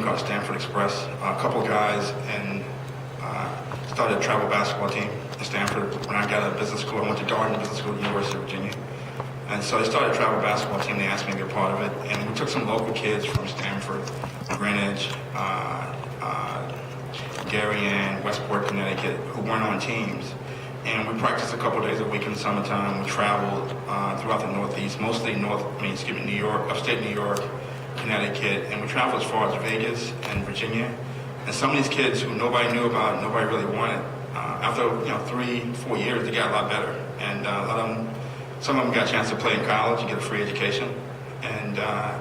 called Stanford Express. A couple of guys and started a travel basketball team at Stanford. When I got out of business school, I went to Darden Business School at the University of Virginia. And so they started a travel basketball team. They asked me to be a part of it. And we took some local kids from Stanford, Greenwich, Darien, Westport, Connecticut, who weren't on teams. And we practiced a couple of days a week in the summertime. We traveled throughout the Northeast, mostly New York, upstate New York, Connecticut, and we traveled as far as Vegas and Virginia. And some of these kids who nobody knew about, nobody really wanted, after 3-4 years, they got a lot better. And a lot of them, some of them got a chance to play in college and get a free education. And I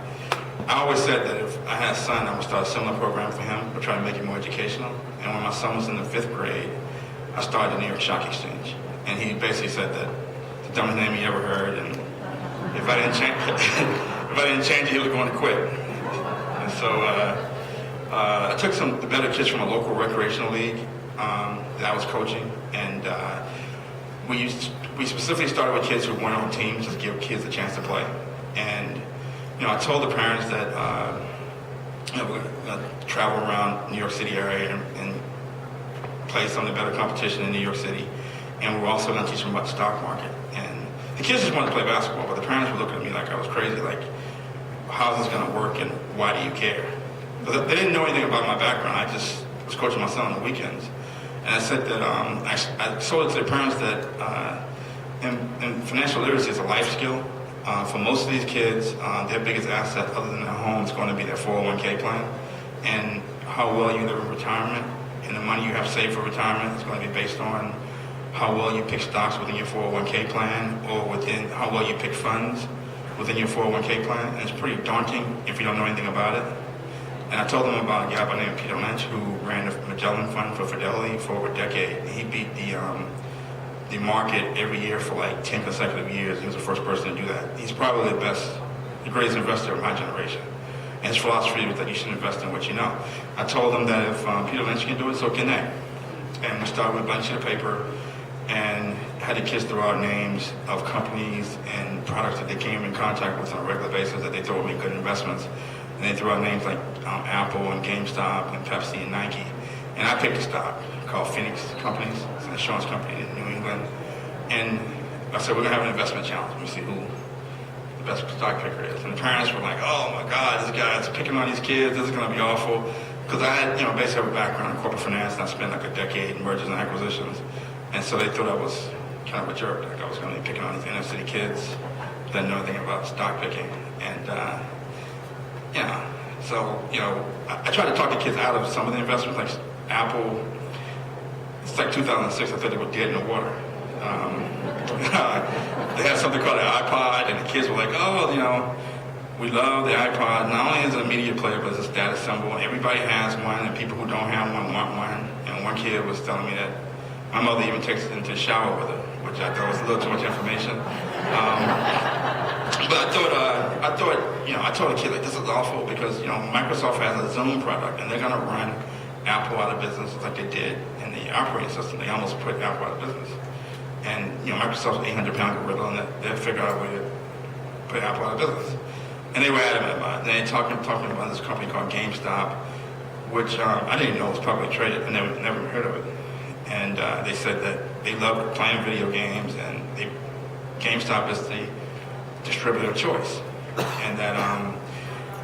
always said that if I had a son, I would start a similar program for him, but try to make it more educational. And when my son was in the 5th grade, I started the New York Stock Exchange. And he basically said that the dumbest name he ever heard, and if I didn't change it, he was going to quit. And so I took the better kids from a local recreational league that I was coaching, and we specifically started with kids who weren't on teams, just give kids a chance to play. And I told the parents that we're going to travel around New York City area and play some of the better competition in New York City, and we're also going to teach them about the stock market. And the kids just wanted to play basketball, but the parents were looking at me like I was crazy, like, how's this going to work and why do you care? But they didn't know anything about my background. I just was coaching my son on the weekends. And I said that I told it to the parents that and financial literacy is a life skill. For most of these kids, their biggest asset other than their home is going to be their 401k plan. And how well you live in retirement and the money you have saved for retirement is going to be based on how well you pick stocks within your 401k plan or within how well you pick funds within your 401k plan. And it's pretty daunting if you don't know anything about it. And I told them about a guy by the name of Peter Lynch who ran the Magellan Fund for Fidelity for over a decade. He beat the market every year for like 10 consecutive years. He was the first person to do that. He's probably the greatest investor of my generation. And his philosophy was that you should invest in what you know. I told them that if Peter Lynch can do it, so can they. And we started with a blank sheet of paper and had the kids throw out names of companies and products that they came in contact with on a regular basis that they thought would be good investments. And they threw out names like Apple and GameStop and Pepsi and Nike. And I picked a stock called Phoenix Companies. It's an insurance company in New England. And I said, we're going to have an investment challenge. Let me see who the best stock picker is. And the parents were like, oh my God, this guy's picking on these kids. This is going to be awful. Because I had, basically have a background in corporate finance, and I spent like a decade in mergers and acquisitions. And so they thought I was kind of a jerk. Like I was going to be picking on these inner city kids that didn't know anything about stock picking. And, I tried to talk the kids out of some of the investments, like Apple. It's like 2006, I thought they were dead in the water. They had something called an iPod, and the kids were like, we love the iPod. Not only is it a media player, but it's a status symbol. Everybody has one, and people who don't have one want one. And one kid was telling me that my mother even takes it into the shower with her, which I thought was a little too much information. But I told the kid, like, this is awful because, Microsoft has a Zoom product, and they're going to run Apple out of business like they did in the operating system. They almost put Apple out of business. And, Microsoft's 800-pound gorilla, and they'll figure out a way to put Apple out of business. And they were adamant about it. And they talking about this company called GameStop, which I didn't know was publicly traded. I never heard of it. And they said that they love playing video games, and GameStop is the distributor of choice. And that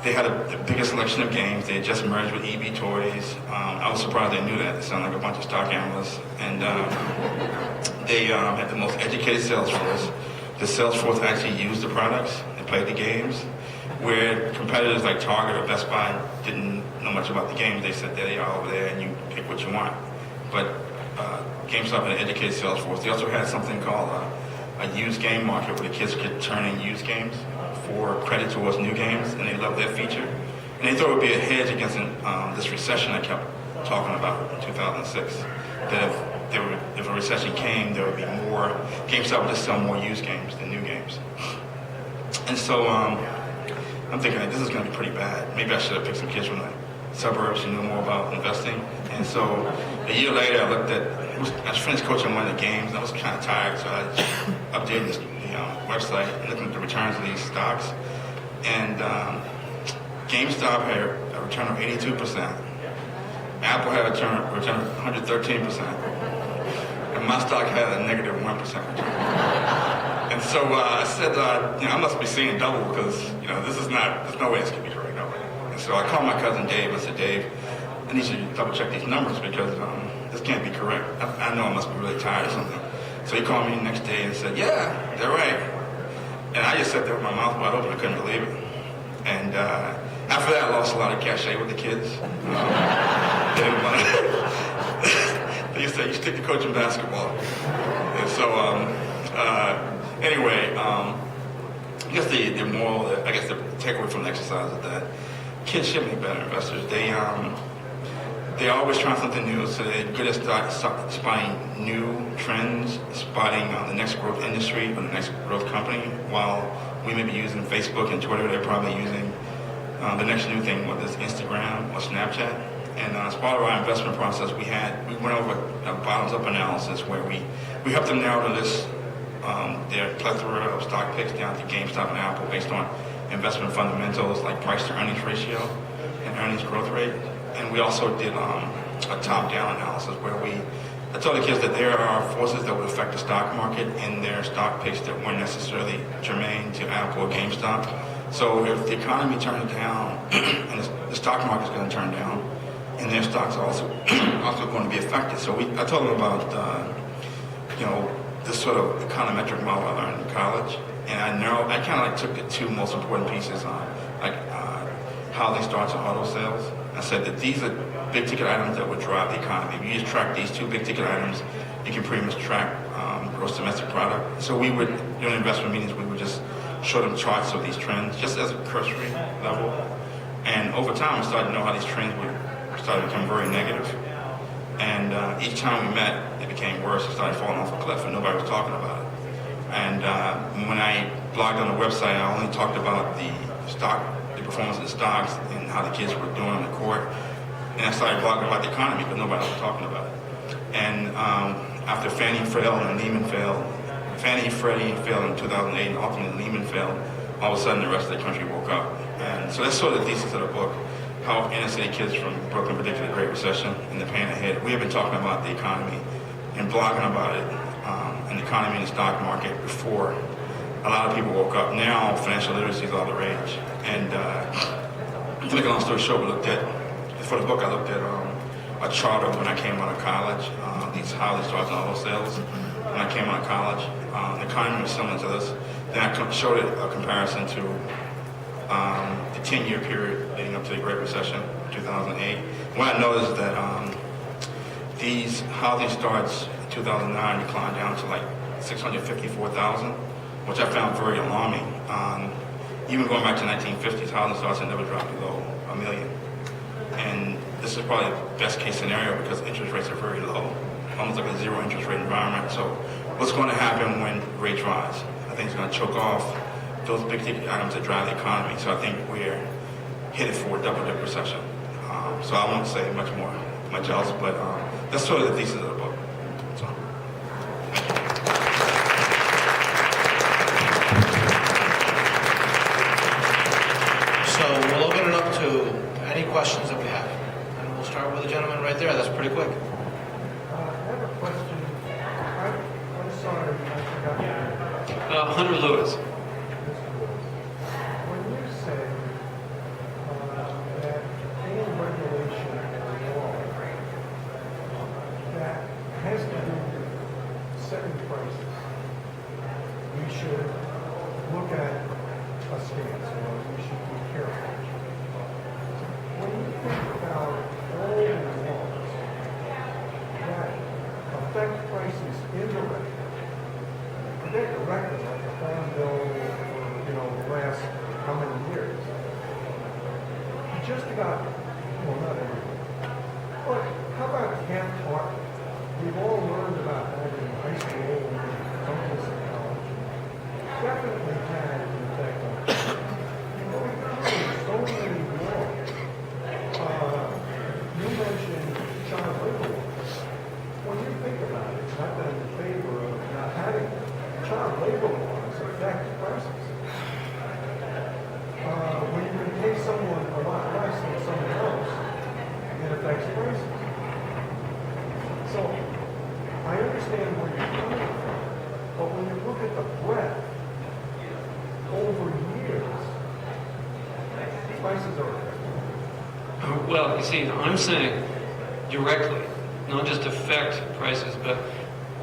they had the biggest selection of games. They had just merged with EB Toys. I was surprised they knew that. They sounded like a bunch of stock analysts. And they had the most educated sales force. The sales force actually used the products and played the games, where competitors like Target or Best Buy didn't know much about the games. They said, there they are over there, and you pick what you want. But GameStop had an educated sales force. They also had something called a used game market where the kids could turn in used games for credit towards new games, and they loved that feature. And they thought it would be a hedge against this recession I kept talking about in 2006. That if a recession came, there would be more. GameStop would just sell more used games than new games. And so I'm thinking like, this is going to be pretty bad. Maybe I should have picked some kids from the suburbs who knew more about investing. And so a year later, I finished coaching one of the games, and I was kind of tired, so I updated the website and looking at the returns of these stocks. And GameStop had a return of 82%. Apple had a return of 113%. And my stock had a negative 1% return. And so I said, I must be seeing double because, there's no way this can be correct. No way. And so I called my cousin Dave. I said, Dave, I need you to double check these numbers because this can't be correct. I know I must be really tired or something. So he called me the next day and said, yeah, they're right. And I just sat there with my mouth wide open. I couldn't believe it. And after that, I lost a lot of cachet with the kids. They didn't want to. They used to say, you stick to coaching basketball. And so, anyway, I guess the takeaway from the exercise is that kids should be better investors. They're always trying something new, so they're good at spotting new trends, spotting the next growth industry or the next growth company. While we may be using Facebook and Twitter, they're probably using the next new thing, whether it's Instagram or Snapchat. And as part of our investment process, we went over a bottoms-up analysis where we helped them narrow the list, their plethora of stock picks down to GameStop and Apple based on investment fundamentals like price to earnings ratio and earnings growth rate. And we also did a top-down analysis where I told the kids that there are forces that would affect the stock market in their stock picks that weren't necessarily germane to Apple or GameStop. So if the economy turns down and the stock market is going to turn down, and their stocks are also going to be affected. So I told them about this sort of econometric model I learned in college, and I kind of took the two most important pieces on housing starts and auto sales. I said that these are big ticket items that would drive the economy. If you just track these two big ticket items, you can pretty much track gross domestic product. So we would, during investment meetings, we would just show them charts of these trends, just as a cursory level. And over time, we started to know how these trends started to become very negative. And each time we met, it became worse. It started falling off a cliff, and nobody was talking about it. And when I blogged on the website, I only talked about the performance of the stocks and how the kids were doing on the court. And I started blogging about the economy, but nobody was talking about it. And after Fannie failed and Lehman failed, Freddie failed in 2008, and ultimately Lehman failed, all of a sudden the rest of the country woke up. And so that's sort of the thesis of the book, how inner city kids from Brooklyn predicted a Great Recession and the pain ahead. We have been talking about the economy and blogging about it, and the economy and the stock market before a lot of people woke up. Now financial literacy is all the rage. And to make a long story short, for the book I looked at a chart of when I came out of college, these housing starts and auto sales. When I came out of college, the economy was similar to this. Then I showed it a comparison to the 10-year period leading up to the Great Recession, 2008. What I noticed that these housing starts in 2009 declined down to like 654,000, which I found very alarming. Even going back to the 1950s, housing starts had never dropped below 1 million. And this is probably the best case scenario because interest rates are very low, almost like a zero interest rate environment. So what's going to happen when rates rise? I think it's going to choke off those big ticket items that drive the economy. So I think we're headed for a double-dip recession. So I won't say much else, but that's sort of the thesis of the book. So. So we'll open it up to any questions that we have. And we'll start with the gentleman right there. That's pretty quick. I have a question. I'm sorry, I forgot. Hunter Lewis. When you say that any regulation or law that has to do with setting prices, we should look at a stance, or we should be careful. When you think about all the laws that affect prices indirectly, they're directly, like the farm bill for, the last how many years. Just about, well, not everyone. But how about Camp Park? We've all learned about that in high school and uncles in college. Definitely had an effect on it. So many laws. You mentioned child labor laws. When you think about it, not that I'm in favor of not having them, child labor laws affect prices. When you can pay someone a lot less than someone So I understand where you're coming from, but when you look at the breadth over years, prices are affected. Well, you see, I'm saying directly, not just affect prices, but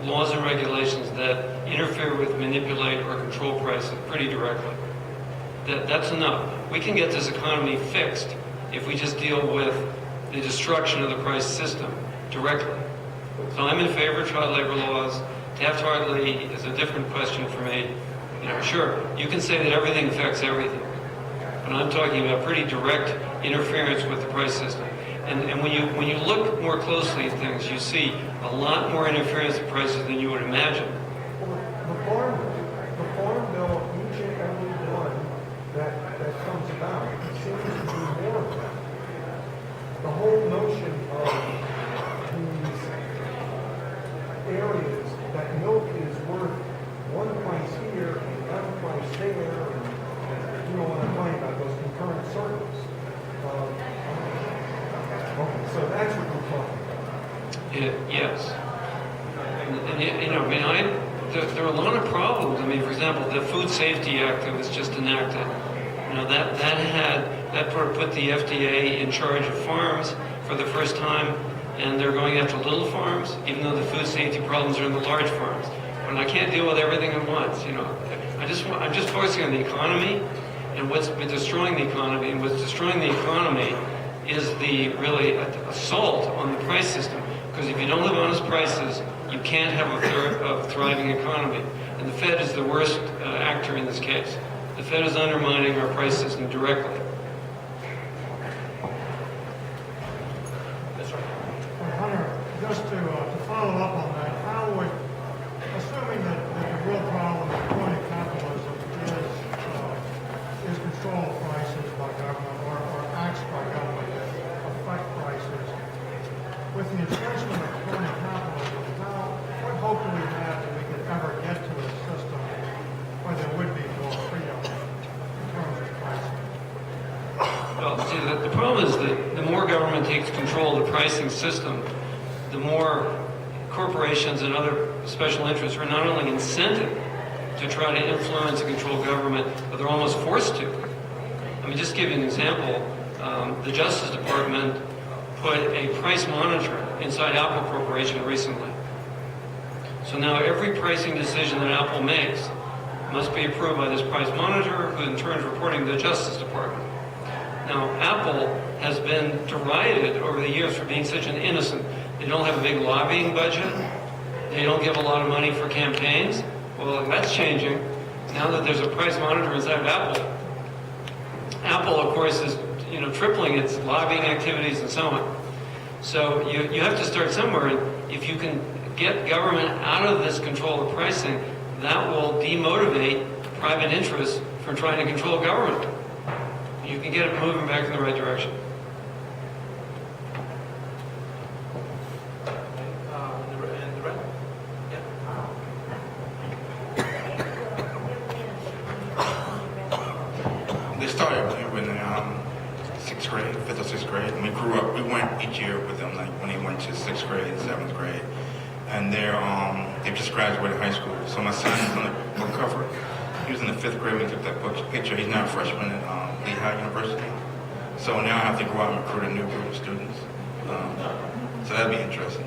laws and regulations that interfere with, manipulate, or control prices pretty directly. That's enough. We can get this economy fixed if we just deal with the destruction of the price system directly. So I'm in favor of child labor laws. Taft-Hartley is a different question for me. You know, sure, you can say that everything affects everything, but I'm talking about pretty direct interference with the price system. And when you look more closely at things, you see a lot more interference with prices than you would imagine. Well, the farm bill, each and every one that comes about, seems to be more of that. The whole notion of these areas that milk is worth one price here and another price there, and you know what I'm talking about, those concurrent circles. Okay, so that's what we're talking about. Yes. And you know, I mean, there are a lot of problems. I mean, for example, the Food Safety Act that was just enacted, you know, that put the FDA in charge of farms for the first time, and they're going after little farms, even though the food safety problems are in the large farms. But I can't deal with everything at once, you know. I'm just focusing on the economy and what's been destroying the economy, and what's destroying the economy is the really assault on the price system. Because if you don't have honest prices, you can't have a thriving economy. And the Fed is the worst actor in this case. The Fed is undermining our price system directly. Well, Hunter, just to follow up on that, how would, assuming that the real problem with crony capitalism is control of prices by government or acts by government that affect prices, with the entrenchment of crony capitalism, what hope do we have that we could ever get to a system where there would be more freedom in terms of pricing? Well, see, the problem is that the more government takes control of the pricing system, the more corporations and other special interests are not only incented to try to influence and control government, but they're almost forced to. I mean, just to give you an example, the Justice Department put a price monitor inside Apple Corporation recently. So now every pricing decision that Apple makes must be approved by this price monitor, who in turn is reporting to the Justice Department. Now, Apple has been derided over the years for being such an innocent. They don't have a big lobbying budget. They don't give a lot of money for campaigns. Well, that's changing now that there's a price monitor inside of Apple. Apple, of course, is tripling its lobbying activities and so on. So you have to start somewhere, and if you can get government out of this control of pricing, that will demotivate private interests from trying to control government. You can get it moving back in the right direction. And the red? Yeah. They started when sixth grade, fifth or sixth grade. And we grew up. We went each year with them, like when they went to sixth grade and seventh grade. And they just graduated high school. So my son is on the book cover. He was in the fifth grade when we took that picture. He's now a freshman at Lehigh University. So now I have to go out and recruit a new group of students. So that'd be interesting.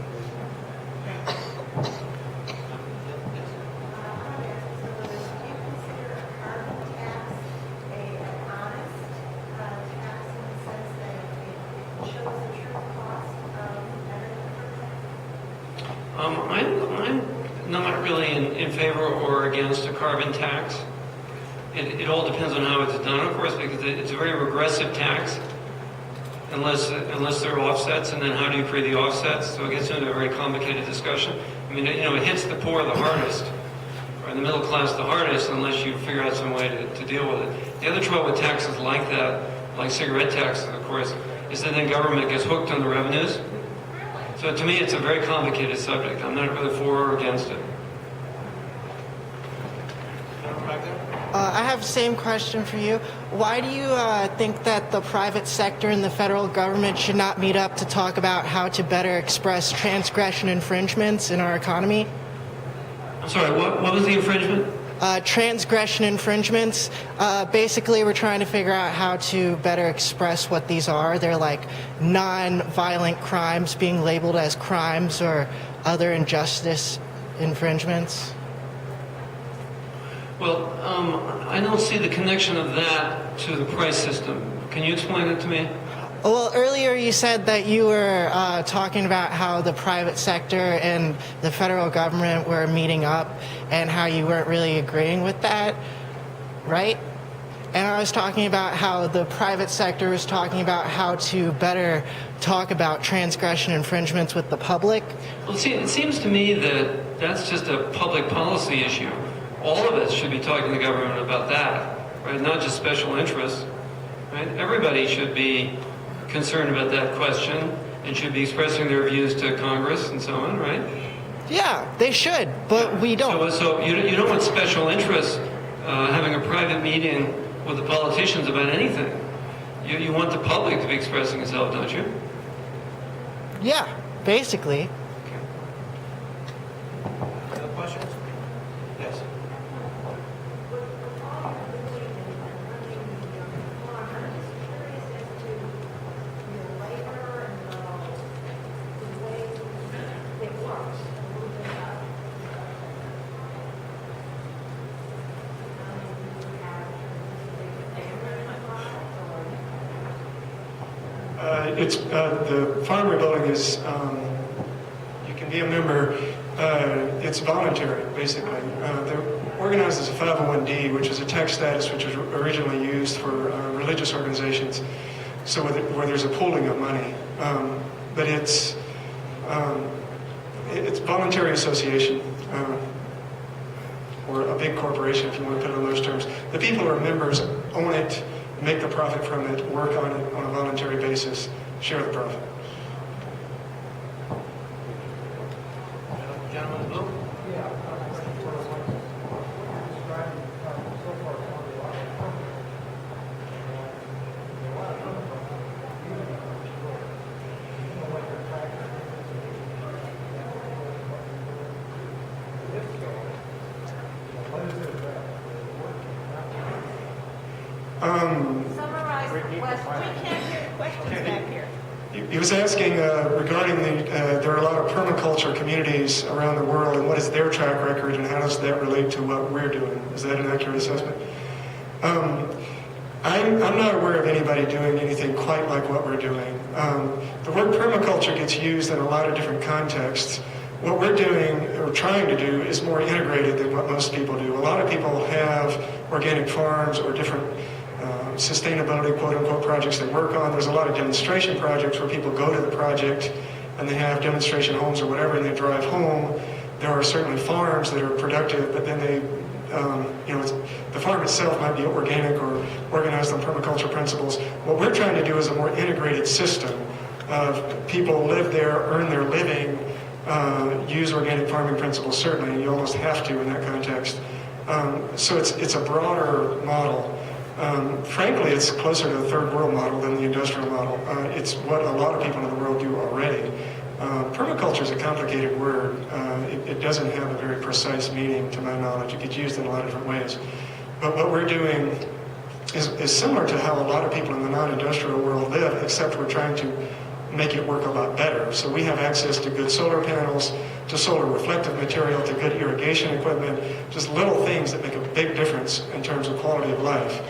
I'm not really in favor or against a carbon tax. It all depends on how it's done, of course, because it's a very regressive tax, unless there are offsets, and then how do you create the offsets? So it gets into a very complicated discussion. I mean, it hits the poor the hardest, or the middle class the hardest, unless you figure out some way to deal with it. The other trouble with taxes like that, like cigarette taxes, of course, is that then government gets hooked on the revenues. So to me, it's a very complicated subject. I'm not really for or against it. Back there? I have the same question for you. Why do you think that the private sector and the federal government should not meet up to talk about how to better express transgression infringements in our economy? I'm sorry, what was the infringement? Transgression infringements. Basically, we're trying to figure out how to better express what these are. They're like non-violent crimes being labeled as crimes or other injustice infringements. Well, I don't see the connection of that to the price system. Can you explain it to me? Well, earlier you said that you were talking about how the private sector and the federal government were meeting up and how you weren't really agreeing with that, right? And I was talking about how the private sector was talking about how to better talk about transgression infringements with the public. Well, see, it seems to me that that's just a public policy issue. All of us should be talking to government about that, right? Not just special interests, right? Everybody should be concerned about that question and should be expressing their views to Congress and so on, right? Yeah, they should, but we don't. So you don't want special interests having a private meeting with the politicians about anything. You want the public to be expressing itself, don't you? Yeah, basically. Other questions? Yes. It's the farm rebuilding is you can be a member. It's voluntary, basically. They're organized as a 501d, which is a tax status which was originally used for religious organizations. So where there's a pooling of money, but it's voluntary association. Or a big corporation, if you want to put it on those terms. The people who are members own it, make the profit from it, work on it on a voluntary basis, share the profit. Gentleman in blue? Yeah, I'm question for describing so far a lot of companies. A lot of companies, like their taxes. If so, what is it about? Summarize the question. We can't hear the questions back here. He was asking regarding there are a lot of permaculture communities around the world, and what is their track record, and how does that relate to what we're doing? Is that an accurate assessment? I'm not aware of anybody doing anything quite like what we're doing. The word permaculture gets used in a lot of different contexts. What we're doing, or trying to do, is more integrated than what most people do. A lot of people have organic farms or different sustainability, quote-unquote, projects they work on. There's a lot of demonstration projects where people go to the project and they have demonstration homes or whatever, and they drive home. There are certainly farms that are productive, but then they, the farm itself might be organic or organized on permaculture principles. What we're trying to do is a more integrated system of people live there, earn their living, use organic farming principles, certainly. You almost have to in that context. So it's a broader model. Frankly, it's closer to the third world model than the industrial model. It's what a lot of people in the world do already. Permaculture is a complicated word. It doesn't have a very precise meaning, to my knowledge. It gets used in a lot of different ways. But what we're doing is similar to how a lot of people in the non-industrial world live, except we're trying to make it work a lot better. So we have access to good solar panels, to solar reflective material, to good irrigation equipment, just little things that make a big difference in terms of quality of life.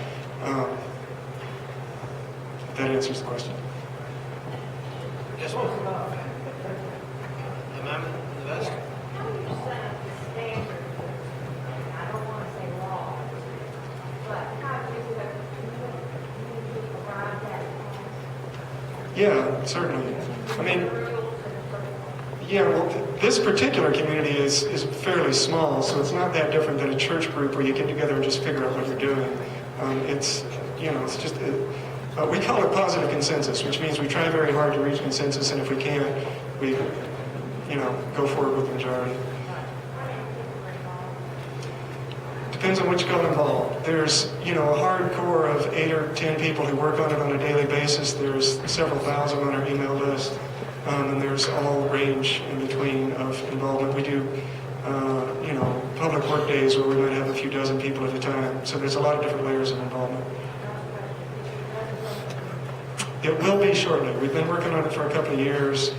If that answers the question. Yes, ma'am. The man in the vest? How do you set up the standard? I don't want to say law, but how do you set the community arrive at? Yeah, certainly. I mean, yeah, well, this particular community is fairly small, so it's not that different than a church group where you get together and just figure out what you're doing. It's just, we call it positive consensus, which means we try very hard to reach consensus, and if we can't, we, go forward with the majority. Depends on which go involved. There's, a hardcore of 8 or 10 people who work on it on a daily basis. There's several thousand on our email list, and there's all range in between of involvement. We do, public work days where we might have a few dozen people at a time. So there's a lot of different layers of involvement. It will be shortly. We've been working on it for a couple of years,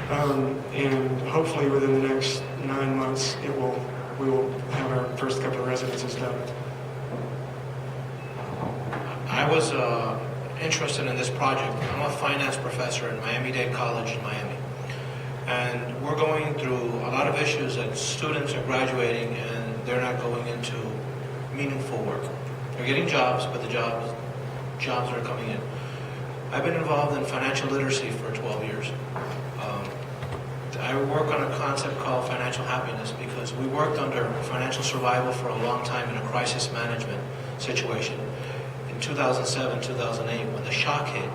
and hopefully within the next 9 months, we will have our first couple of residences done. I was interested in this project. I'm a finance professor at Miami-Dade College in Miami. And we're going through a lot of issues that students are graduating and they're not going into meaningful work. They're getting jobs, but the jobs are coming in. I've been involved in financial literacy for 12 years. I work on a concept called financial happiness because we worked under financial survival for a long time in a crisis management situation. In 2007, 2008, when the shock hit,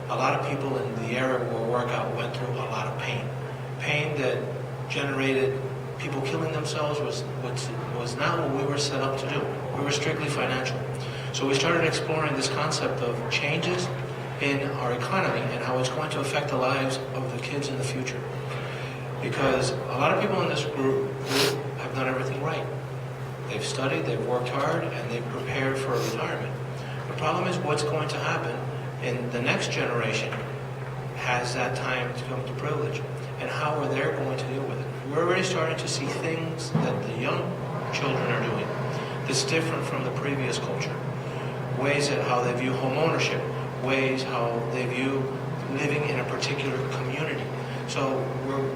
a lot of people in the area where we work out went through a lot of pain. Pain that generated people killing themselves was not what we were set up to do. We were strictly financial. So we started exploring this concept of changes in our economy and how it's going to affect the lives of the kids in the future. Because a lot of people in this group have done everything right. They've studied, they've worked hard, and they've prepared for retirement. The problem is what's going to happen in the next generation has that time to come to privilege, and how are they going to deal with it. We're already starting to see things that the young children are doing that's different from the previous culture. Ways that how they view home ownership, ways how they view living in a particular community. So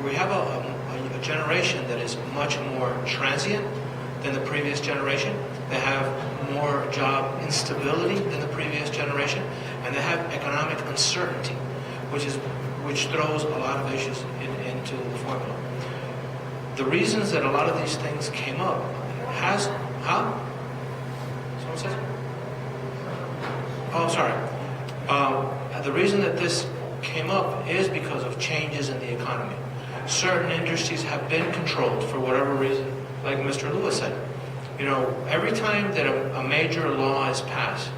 we have a generation that is much more transient than the previous generation. They have more job instability than the previous generation, and they have economic uncertainty, which throws a lot of issues into the formula. The reasons that a lot of these things came up Someone says? Oh, sorry. The reason that this came up is because of changes in the economy. Certain industries have been controlled for whatever reason, like Mr. Lewis said. Every time that a major law is passed,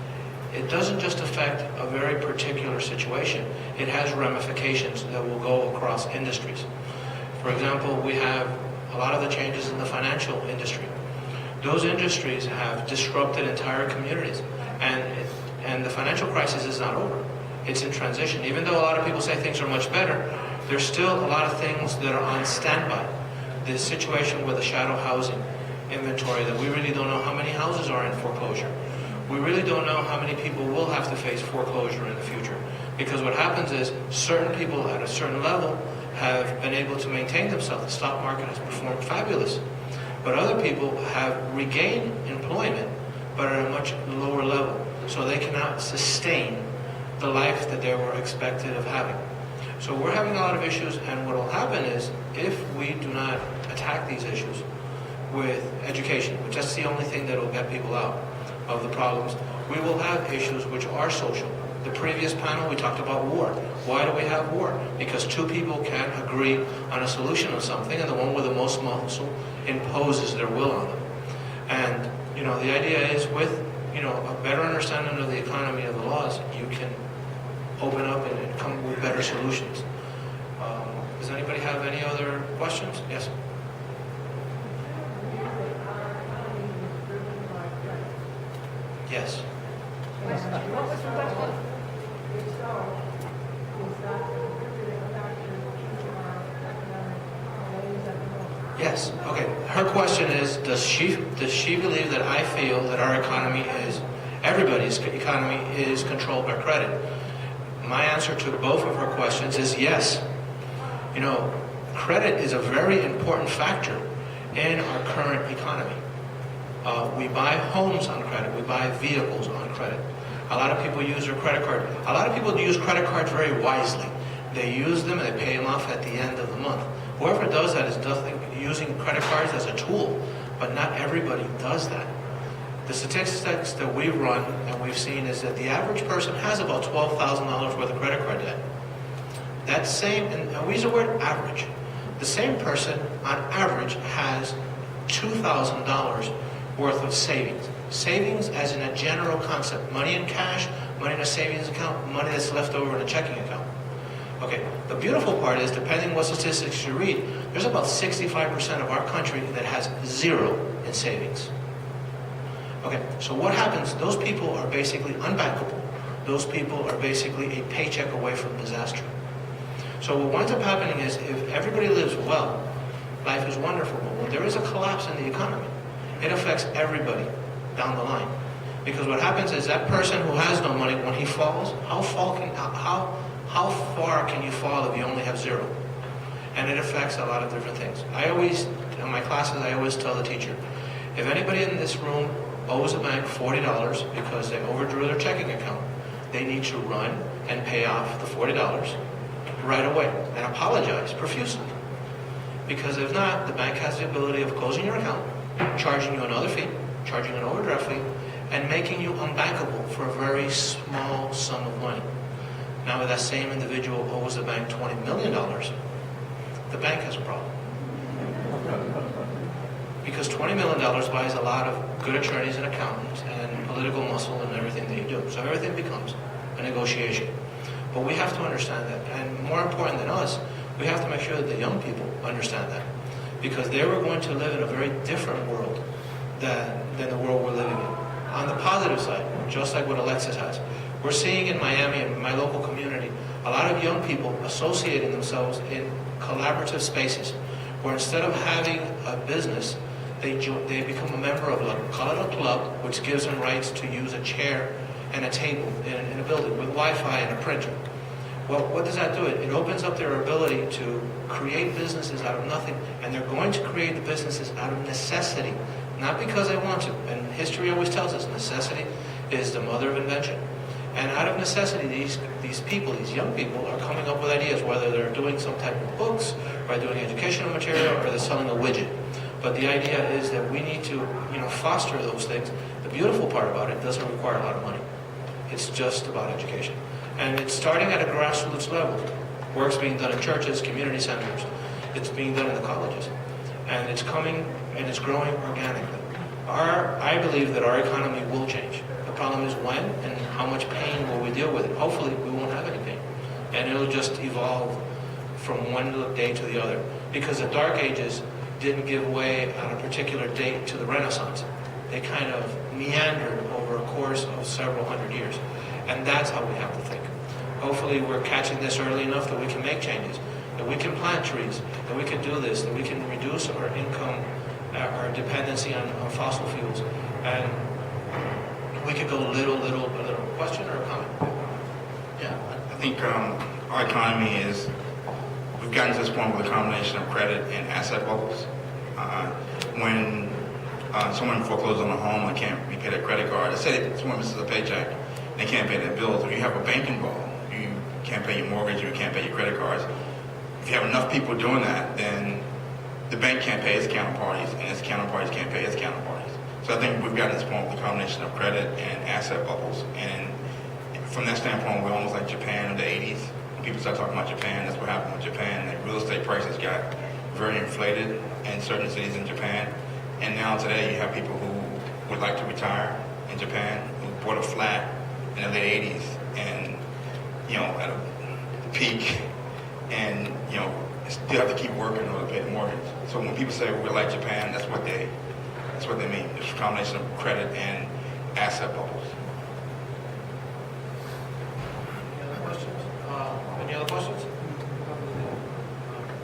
it doesn't just affect a very particular situation. It has ramifications that will go across industries. For example, we have a lot of the changes in the financial industry. Those industries have disrupted entire communities, and the financial crisis is not over. It's in transition. Even though a lot of people say things are much better, there's still a lot of things that are on standby. The situation with the shadow housing inventory, that we really don't know how many houses are in foreclosure. We really don't know how many people will have to face foreclosure in the future. Because what happens is certain people at a certain level have been able to maintain themselves. The stock market has performed fabulous. But other people have regained employment, but at a much lower level. So they cannot sustain the life that they were expected of having. So we're having a lot of issues, and what will happen is, if we do not attack these issues with education, which that's the only thing that will get people out of the problems, we will have issues which are social. The previous panel, we talked about war. Why do we have war? Because two people can't agree on a solution of something, and the one with the most muscle imposes their will on them. And, the idea is with, a better understanding of the economy of the laws, you can open up and come with better solutions. Does anybody have any other questions? Yes. Yes. What was the question? Yes. Okay. Her question is, does she believe that I feel that our economy everybody's economy is controlled by credit? My answer to both of her questions is yes. Credit is a very important factor in our current economy. We buy homes on credit. We buy vehicles on credit. A lot of people use their credit card. A lot of people use credit cards very wisely. They use them and they pay them off at the end of the month. Whoever does that is using credit cards as a tool, but not everybody does that. The statistics that we've run and we've seen is that the average person has about $12,000 worth of credit card debt. That same, and we use the word average, the same person on average has $2,000 worth of savings. Savings as in a general concept. Money in cash, money in a savings account, money that's left over in a checking account. Okay, the beautiful part is, depending what statistics you read, there's about 65% of our country that has zero in savings. Okay, so what happens? Those people are basically unbankable. Those people are basically a paycheck away from disaster. So what winds up happening is, if everybody lives well, life is wonderful. But when there is a collapse in the economy, it affects everybody down the line. Because what happens is, that person who has no money, when he falls, how far can you fall if you only have zero? And it affects a lot of different things. In my classes, I always tell the teacher, if anybody in this room owes a bank $40 because they overdrew their checking account, they need to run and pay off the $40 right away and apologize profusely. Because if not, the bank has the ability of closing your account, charging you another fee, charging an overdraft fee, and making you unbankable for a very small sum of money. Now, if that same individual owes the bank $20 million, the bank has a problem. Because $20 million buys a lot of good attorneys and accountants and political muscle and everything that you do. So everything becomes a negotiation. But we have to understand that. And more important than us, we have to make sure that the young people understand that. Because they were going to live in a very different world than the world we're living in. On the positive side, just like what Alexis has, we're seeing in Miami, in my local community, a lot of young people associating themselves in collaborative spaces, where instead of having a business, they become a member of, call it a club, which gives them rights to use a chair and a table in a building with Wi-Fi and a printer. Well, what does that do? It opens up their ability to create businesses out of nothing, and they're going to create the businesses out of necessity, not because they want to. And history always tells us necessity is the mother of invention. And out of necessity, these people, these young people, are coming up with ideas, whether they're doing some type of books, or doing educational material, or they're selling a widget. But the idea is that we need to, foster those things. The beautiful part about it doesn't require a lot of money. It's just about education. And it's starting at a grassroots level. Work's being done in churches, community centers. It's being done in the colleges. And it's coming and it's growing organically. I believe that our economy will change. The problem is when and how much pain will we deal with it. Hopefully we won't have any pain. And it'll just evolve from one day to the other. Because the Dark Ages didn't give way on a particular date to the Renaissance. They kind of meandered over a course of several hundred years. And that's how we have to think. Hopefully we're catching this early enough that we can make changes, that we can plant trees, that we can do this, that we can reduce our income, our dependency on fossil fuels. And we could go little. Question or comment? Yeah. I think our economy we've gotten to this point with a combination of credit and asset bubbles. When someone forecloses on a home and can't repay their credit card, let's say someone misses a paycheck, they can't pay their bills. If you have a bank involved, you can't pay your mortgage, you can't pay your credit cards. If you have enough people doing that, then the bank can't pay its counterparties, and its counterparties can't pay its counterparties. So I think we've gotten to this point with a combination of credit and asset bubbles. And from that standpoint, we're almost like Japan in the 80s. When people start talking about Japan, that's what happened with Japan. Like, real estate prices got very inflated in certain cities in Japan. And now today you have people who would like to retire in Japan, who bought a flat in the late 80s and, at a peak and, still have to keep working in order to pay the mortgage. So when people say we're like Japan, that's what they mean. It's a combination of credit and asset bubbles.